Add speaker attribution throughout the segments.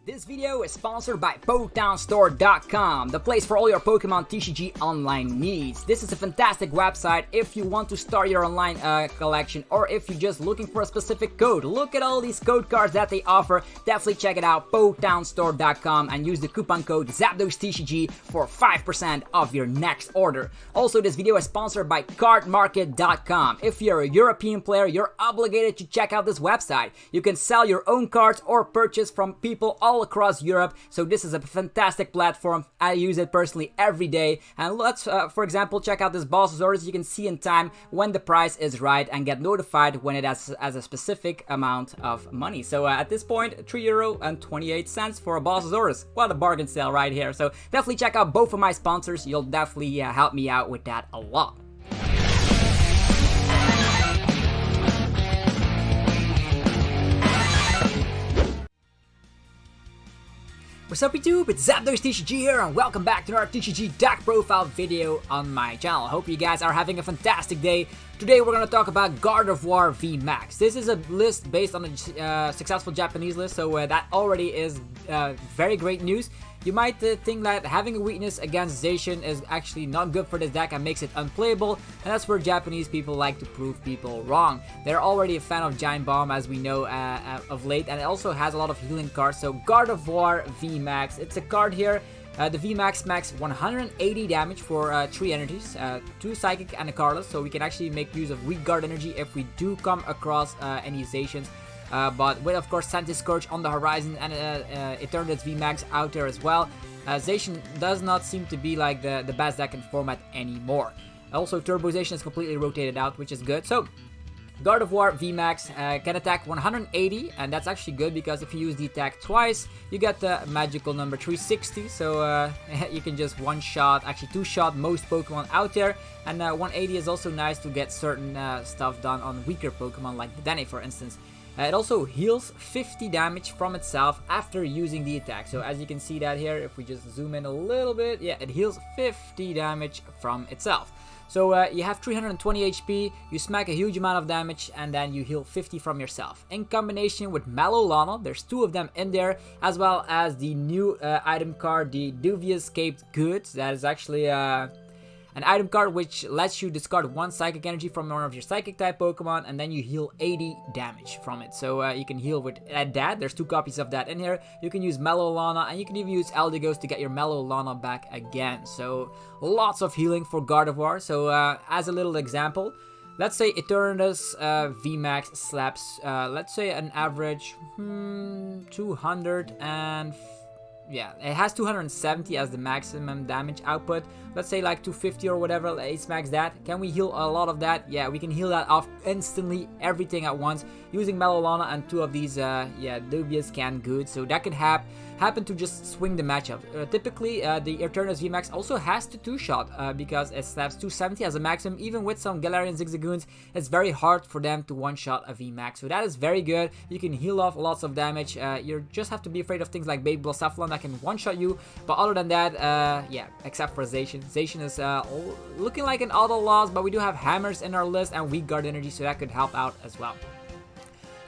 Speaker 1: This video is sponsored by PoketownStore.com, the place for all your Pokemon TCG online needs. This is a fantastic website if you want to start your online collection or if you're just looking for a specific code. Look at all these code cards that they offer. Definitely check it out, PoketownStore.com, and use the coupon code ZapdosTCG for 5% off your next order. Also, this video is sponsored by CardMarket.com. If you're a European player, you're obligated to check out this website. You can sell your own cards or purchase from people all across Europe, so this is a fantastic platform. I use it personally every day, and let's for example check out this Bulbasaur. You can see in time when the price is right and get notified when it has a specific amount of money. So at this point, €3.28 for a Bulbasaur. What a bargain sale right here. So definitely check out both of my sponsors. You'll definitely help me out with that a lot. What's up YouTube, it's ZapdosTCG here, and welcome back to another TCG deck profile video on my channel. Hope you guys are having a fantastic day. Today we're going to talk about Gardevoir V Max. This is a list based on a successful Japanese list, so that already is very great news. You might think that having a weakness against Zacian is actually not good for this deck and makes it unplayable, and that's where Japanese people like to prove people wrong. They're already a fan of Giant Bomb, as we know of late, and it also has a lot of healing cards. So Gardevoir V Max, it's a card here. The V Max max 180 damage for 3 energies, 2 Psychic and a Carless, so we can actually make use of weak guard energy if we do come across any Zacians. But with, of course, Senti Scourge on the horizon and Eternatus V Max out there as well, Zacian does not seem to be like the best deck in format anymore. Also, Turbo Zacian is completely rotated out, which is good. So Gardevoir V Max can attack 180, and that's actually good because if you use the attack twice, you get the magical number 360. So you can just one-shot, actually two-shot most Pokemon out there. And 180 is also nice to get certain stuff done on weaker Pokemon like Dene, for instance. It also heals 50 damage from itself after using the attack. So as you can see that here, if we just zoom in a little bit, yeah, it heals 50 damage from itself. So you have 320 HP, you smack a huge amount of damage, and then you heal 50 from yourself. In combination with Mallow Lana, there's 2 of them in there, as well as the new item card, the Dubious Canned Goods. That is actually an item card which lets you discard 1 Psychic energy from one of your Psychic type Pokemon, and then you heal 80 damage from it. So you can heal with that. There's 2 copies of that in here. You can use Mallow Lana, and you can even use Eldegoss to get your Mallow Lana back again. So lots of healing for Gardevoir. So as a little example, let's say Eternatus V Max slaps, let's say an average 200 and... yeah, it has 270 as the maximum damage output. Let's say like 250 or whatever, let's max that. Can we heal a lot of that? Yeah, we can heal that off instantly, everything at once, using Mallow Lana and 2 of these, Dubious Canned Goods. So that could happen to just swing the matchup. Typically, the Eternatus V Max also has to 2-shot because it slaps 270 as a maximum. Even with some Galarian Zigzagoons, it's very hard for them to one-shot a V Max. So that is very good. You can heal off lots of damage. You just have to be afraid of things like Baby Blacephalon that can one-shot you. But other than that, yeah, except for Zacian. Zacian is looking like an auto loss, but we do have hammers in our list and weak guard energy, so that could help out as well.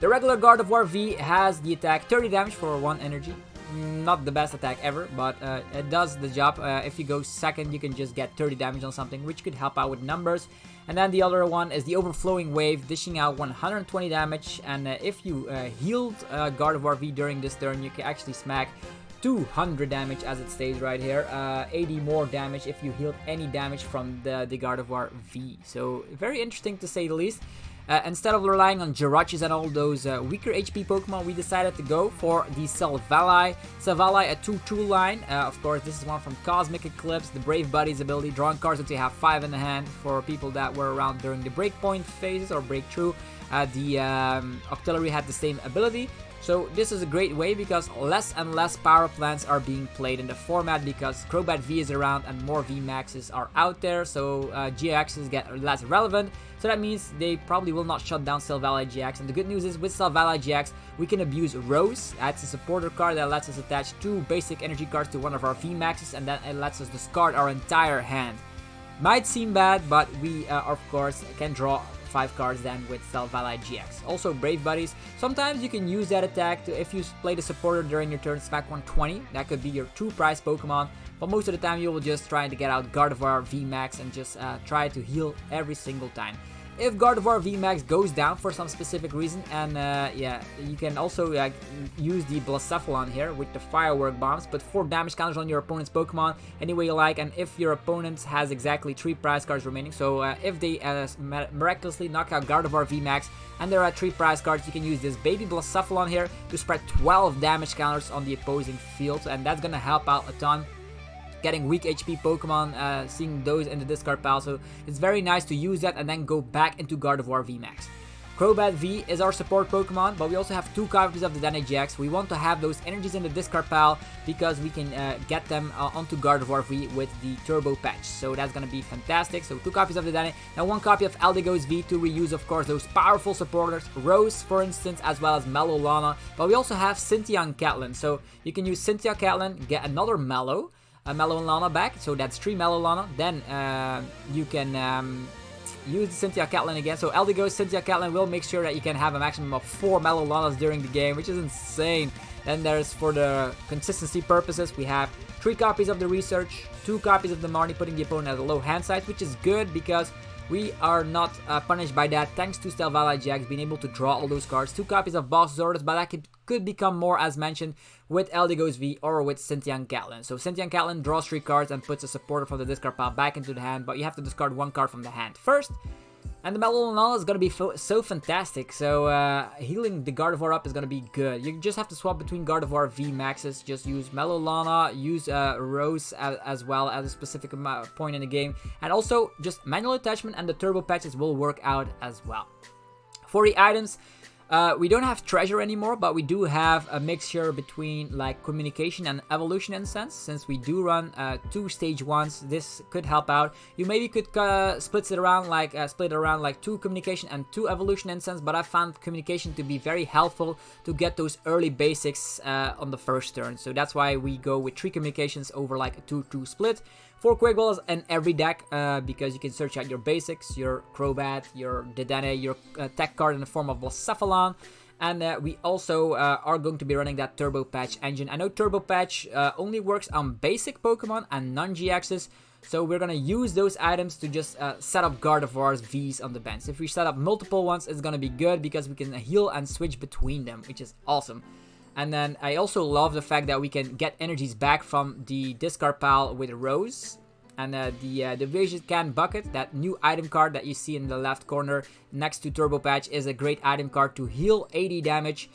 Speaker 1: The regular Gardevoir V has the attack 30 damage for 1 energy. Not the best attack ever, but it does the job. If you go second, you can just get 30 damage on something, which could help out with numbers. And then the other one is the Overflowing Wave, dishing out 120 damage. And if you healed Gardevoir V during this turn, you can actually smack 200 damage as it stays right here. 80 more damage if you healed any damage from the Gardevoir V. So very interesting to say the least. Instead of relying on Jirachis and all those weaker HP Pokemon, we decided to go for the Silvally. Silvally, a 2-2 line. Of course, this is one from Cosmic Eclipse, the Brave Buddies ability, drawing cards until you have 5 in the hand for people that were around during the Breakpoint phases or Breakthrough. The Octillery had the same ability. So this is a great way because less and less power plants are being played in the format because Crobat V is around and more V Maxes are out there, so GXs get less relevant. So that means they probably will not shut down Silvally GX. And the good news is with Silvally GX, we can abuse Rose. That's a supporter card that lets us attach 2 basic energy cards to one of our V Maxes, and then it lets us discard our entire hand. Might seem bad, but we of course can draw 5 cards than with Silvally GX. Also Brave Buddies. Sometimes you can use that attack to, if you play the supporter during your turn, smack 120. That could be your 2 prize Pokemon. But most of the time you will just try to get out Gardevoir V Max and just try to heal every single time. If Gardevoir V Max goes down for some specific reason, and yeah, you can also use the Blacephalon here with the Firework Bombs, put 4 damage counters on your opponent's Pokemon any way you like, and if your opponent has exactly 3 prize cards remaining, so if they miraculously knock out Gardevoir V Max and there are 3 prize cards, you can use this baby Blacephalon here to spread 12 damage counters on the opposing field, and that's gonna help out a ton. Getting weak HP Pokemon, seeing those in the discard pile, so it's very nice to use that and then go back into Gardevoir V Max. Crobat V is our support Pokemon, but we also have 2 copies of the Dane GX. We want to have those energies in the discard pile because we can get them onto Gardevoir V with the Turbo Patch, so that's gonna be fantastic. So 2 copies of the Dane, and 1 copy of Eldegoss V to reuse, of course, those powerful supporters, Rose for instance, as well as Mallow Lana, but we also have Cynthia and Caitlyn, so you can use Cynthia, Caitlyn, get another Mallow Lana back, so that's 3 Mallow Lana. Then you can use Cynthia Caitlyn again. So Eldegoss, Cynthia Caitlyn will make sure that you can have a maximum of 4 Mallow Lanas during the game, which is insane. Then there's, for the consistency purposes, we have 3 copies of the Research, 2 copies of the Marnie, putting the opponent at a low hand size, which is good because we are not punished by that thanks to Silvally GX being able to draw all those cards. 2 copies of Boss Zordus, but that could become more, as mentioned, with Eldegoss V or with Cynthia and Caitlyn. So Cynthia and Caitlyn draws 3 cards and puts a supporter from the discard pile back into the hand, but you have to discard 1 card from the hand first. And the Mallow Lana is going to be so fantastic, so healing the Gardevoir up is going to be good. You just have to swap between Gardevoir V Maxes, just use Mallow Lana, use Rose as well at a specific point in the game, and also just manual attachment and the Turbo Patches will work out as well. For the items, we don't have treasure anymore, but we do have a mixture between like communication and evolution incense. Since we do run 2 stage 1s, this could help out. You maybe could split it around like 2 communication and 2 evolution incense, but I found communication to be very helpful to get those early basics on the first turn. So that's why we go with 3 communications over like a 2-2 split. 4 Quick Balls in every deck because you can search out your basics, your Crobat, your Dedenne, your tech card in the form of Blacephalon. And we also are going to be running that Turbo Patch engine. I know Turbo Patch only works on basic Pokemon and non-GXs, so we're going to use those items to just set up Gardevoir's Vs on the bench. If we set up multiple ones, it's going to be good because we can heal and switch between them, which is awesome. And then I also love the fact that we can get energies back from the discard pile with Rose. And the Dubious Canned Bucket, that new item card that you see in the left corner next to Turbo Patch, is a great item card to heal 80 damage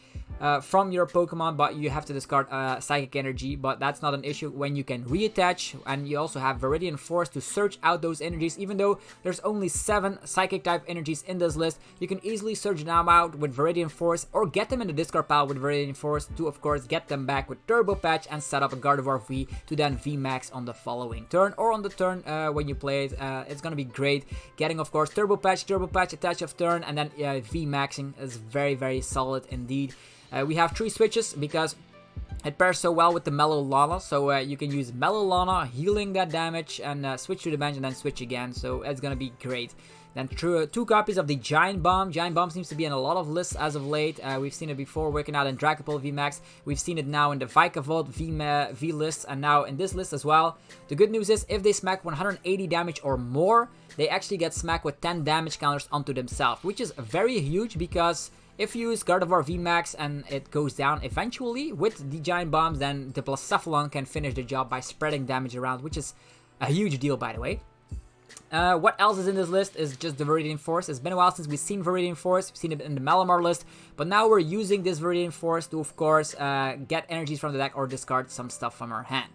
Speaker 1: from your Pokemon, but you have to discard Psychic Energy, but that's not an issue when you can reattach. And you also have Viridian Force to search out those energies. Even though there's only 7 Psychic type energies in this list, you can easily search them out with Viridian Force or get them in the discard pile with Viridian Force to, of course, get them back with Turbo Patch and set up a Gardevoir V to then V Max on the following turn or on the turn when you play it. It's gonna be great. Getting, of course, Turbo Patch, attach of turn, and then V Maxing is very, very solid indeed. We have 3 switches because it pairs so well with the Mallow Lana, so you can use Mallow Lana, healing that damage, and switch to the bench and then switch again, so it's gonna be great. Then 2 copies of the Giant Bomb. Giant Bomb seems to be in a lot of lists as of late. We've seen it before working out in Dragapult V Max. We've seen it now in the Vikavolt V lists and now in this list as well. The good news is if they smack 180 damage or more, they actually get smacked with 10 damage counters onto themselves, which is very huge because if you use Gardevoir V Max and it goes down eventually with the Giant Bombs, then the Blacephalon can finish the job by spreading damage around, which is a huge deal, by the way. What else is in this list is just the Viridian Force. It's been a while since we've seen Viridian Force. We've seen it in the Malamar list, but now we're using this Viridian Force to, of course, get energies from the deck or discard some stuff from our hand.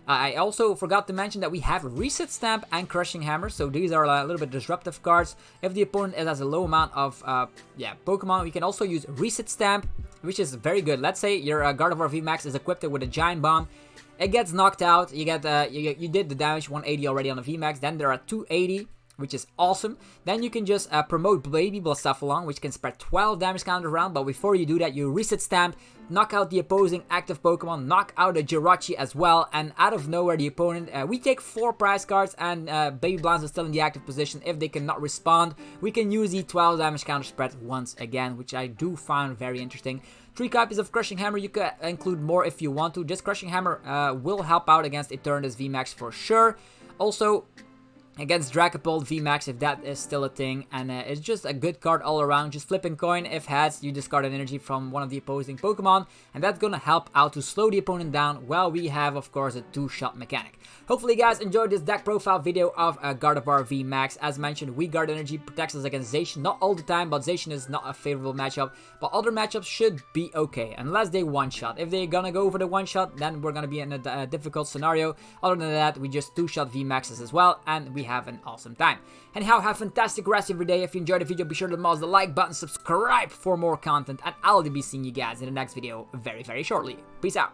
Speaker 1: I also forgot to mention that we have Reset Stamp and Crushing Hammer, so these are a little bit disruptive cards. If the opponent has a low amount of Pokemon, we can also use Reset Stamp, which is very good. Let's say your Gardevoir V Max is equipped with a Giant Bomb. It gets knocked out, you get you did the damage 180 already on the V Max, then there are 280, which is awesome. Then you can just promote Baby Blacephalon, which can spread 12 damage counters around, but before you do that, you reset stamp, knock out the opposing active Pokemon, knock out a Jirachi as well, and out of nowhere the opponent, we take 4 prize cards, and Baby Blans is still in the active position. If they cannot respond, we can use the 12 damage counter spread once again, which I do find very interesting. 3 copies of Crushing Hammer, you could include more if you want to. Just Crushing Hammer will help out against Eternatus V Max for sure. Also, against Dragapult V Max, if that is still a thing, and it's just a good card all around. Just flipping coin, if heads, you discard an energy from one of the opposing Pokemon, and that's gonna help out to slow the opponent down, while we have, of course, a 2-shot mechanic. Hopefully you guys enjoyed this deck profile video of Gardevoir V Max. As mentioned, Weak Guard Energy protects us against Zacian, not all the time, but Zacian is not a favorable matchup, but other matchups should be okay, unless they one-shot. If they're gonna go for the one-shot, then we're gonna be in a difficult scenario. Other than that, we just 2-shot V Maxes as well, and we have an awesome time. Anyhow, have a fantastic rest of your day. If you enjoyed the video, be sure to mouse the like button, subscribe for more content, and I'll be seeing you guys in the next video very, very shortly. Peace out.